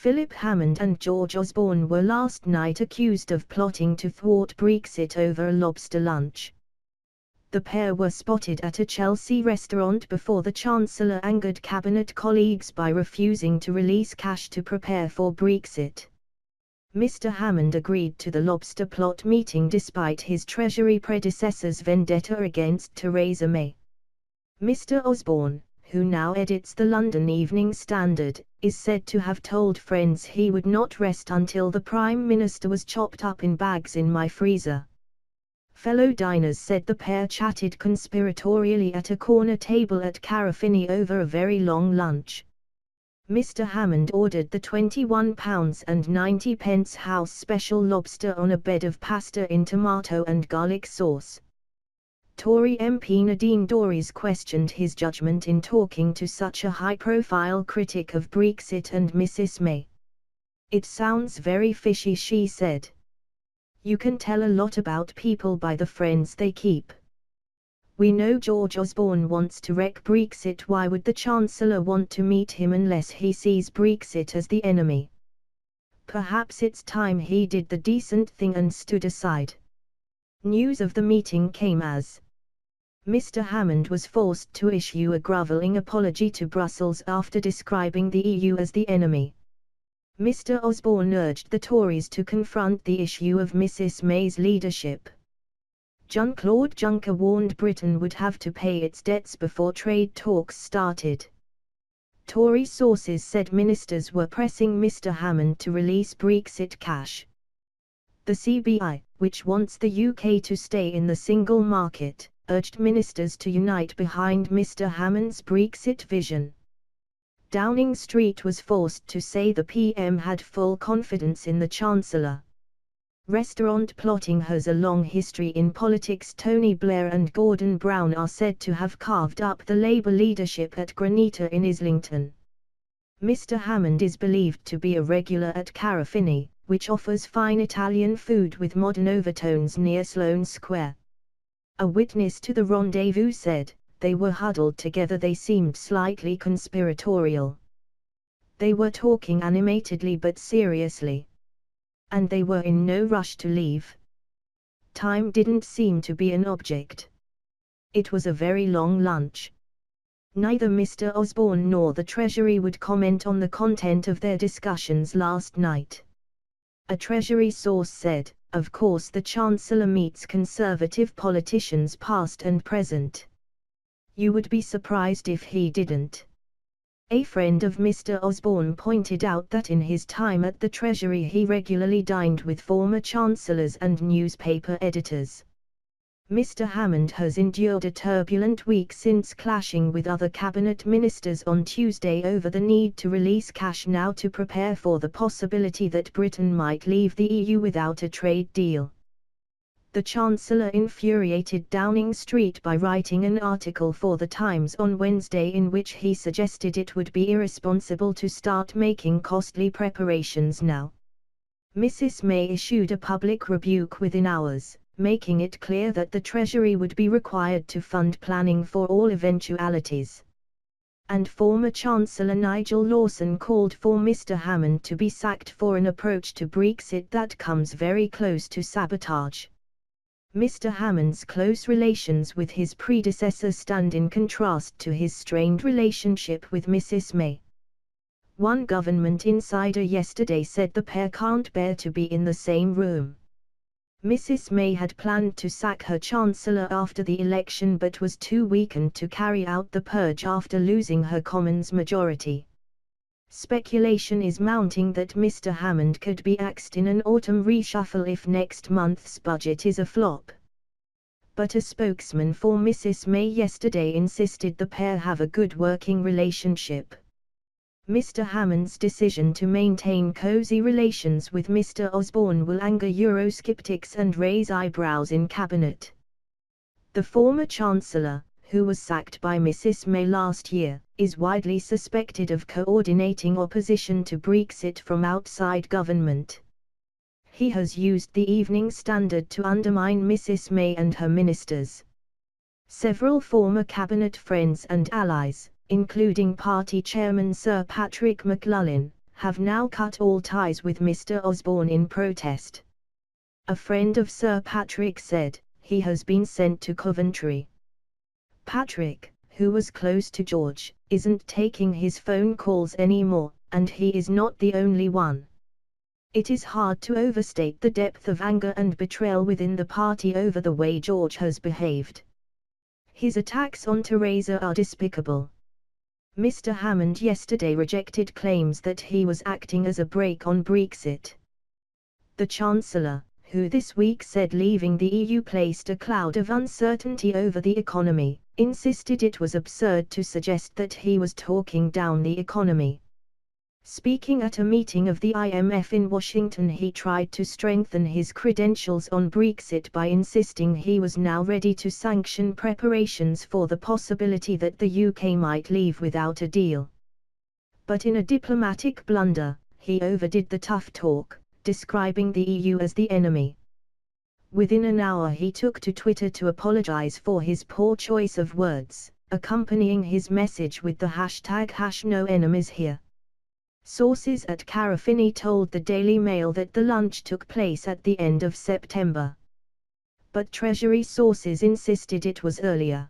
Philip Hammond and George Osborne were last night accused of plotting to thwart Brexit over a lobster lunch. The pair were spotted at a Chelsea restaurant before the Chancellor angered cabinet colleagues by refusing to release cash to prepare for Brexit. Mr. Hammond agreed to the lobster plot meeting despite his Treasury predecessor's vendetta against Theresa May. Mr. Osborne, who now edits the London Evening Standard, is said to have told friends he would not rest until the Prime Minister was chopped up in bags in my freezer. Fellow diners said the pair chatted conspiratorially at a corner table at Carafini over a very long lunch. Mr. Hammond ordered the £21.90 house special lobster on a bed of pasta in tomato and garlic sauce. Tory MP Nadine Dorries questioned his judgment in talking to such a high-profile critic of Brexit and Mrs. May. "It sounds very fishy," she said. "You can tell a lot about people by the friends they keep. We know George Osborne wants to wreck Brexit. Why would the Chancellor want to meet him unless he sees Brexit as the enemy? Perhaps it's time he did the decent thing and stood aside." News of the meeting came as Mr. Hammond was forced to issue a grovelling apology to Brussels after describing the EU as the enemy. Mr. Osborne urged the Tories to confront the issue of Mrs. May's leadership. Jean-Claude Juncker warned Britain would have to pay its debts before trade talks started. Tory sources said ministers were pressing Mr. Hammond to release Brexit cash. The CBI, which wants the UK to stay in the single market, urged ministers to unite behind Mr. Hammond's Brexit vision. Downing Street was forced to say the PM had full confidence in the Chancellor. Restaurant plotting has a long history in politics. Tony Blair and Gordon Brown are said to have carved up the Labour leadership at Granita in Islington. Mr. Hammond is believed to be a regular at Carafini, which offers fine Italian food with modern overtones near Sloane Square. A witness to the rendezvous said, "They were huddled together. They seemed slightly conspiratorial. They were talking animatedly but seriously. And they were in no rush to leave. Time didn't seem to be an object. It was a very long lunch." Neither Mr. Osborne nor the Treasury would comment on the content of their discussions last night. A Treasury source said, "Of course the Chancellor meets Conservative politicians past and present. You would be surprised if he didn't." A friend of Mr. Osborne pointed out that in his time at the Treasury he regularly dined with former chancellors and newspaper editors. Mr. Hammond has endured a turbulent week since clashing with other cabinet ministers on Tuesday over the need to release cash now to prepare for the possibility that Britain might leave the EU without a trade deal. The Chancellor infuriated Downing Street by writing an article for The Times on Wednesday in which he suggested it would be irresponsible to start making costly preparations now. Mrs. May issued a public rebuke within hours, making it clear that the Treasury would be required to fund planning for all eventualities. And former Chancellor Nigel Lawson called for Mr. Hammond to be sacked for an approach to Brexit that comes very close to sabotage. Mr. Hammond's close relations with his predecessor stand in contrast to his strained relationship with Mrs. May. One government insider yesterday said the pair can't bear to be in the same room. Mrs. May had planned to sack her Chancellor after the election but was too weakened to carry out the purge after losing her Commons majority. Speculation is mounting that Mr. Hammond could be axed in an autumn reshuffle if next month's budget is a flop. But a spokesman for Mrs. May yesterday insisted the pair have a good working relationship. Mr. Hammond's decision to maintain cosy relations with Mr. Osborne will anger Eurosceptics and raise eyebrows in Cabinet. The former Chancellor, who was sacked by Mrs. May last year, is widely suspected of coordinating opposition to Brexit from outside government. He has used the Evening Standard to undermine Mrs. May and her ministers. Several former cabinet friends and allies, including party chairman Sir Patrick McLuhan, have now cut all ties with Mr. Osborne in protest. A friend of Sir Patrick said, he has been sent to Coventry. Patrick, who was close to George, isn't taking his phone calls anymore, and he is not the only one. It is hard to overstate the depth of anger and betrayal within the party over the way George has behaved. His attacks on Theresa are despicable. Mr. Hammond yesterday rejected claims that he was acting as a brake on Brexit. The Chancellor, who this week said leaving the EU placed a cloud of uncertainty over the economy, insisted it was absurd to suggest that he was talking down the economy. Speaking at a meeting of the IMF in Washington, he tried to strengthen his credentials on Brexit by insisting he was now ready to sanction preparations for the possibility that the UK might leave without a deal. But in a diplomatic blunder, he overdid the tough talk, describing the EU as the enemy. Within an hour he took to Twitter to apologize for his poor choice of words, accompanying his message with the hashtag #NoEnemiesHere. Sources at Carafini told the Daily Mail that the lunch took place at the end of September. But Treasury sources insisted it was earlier.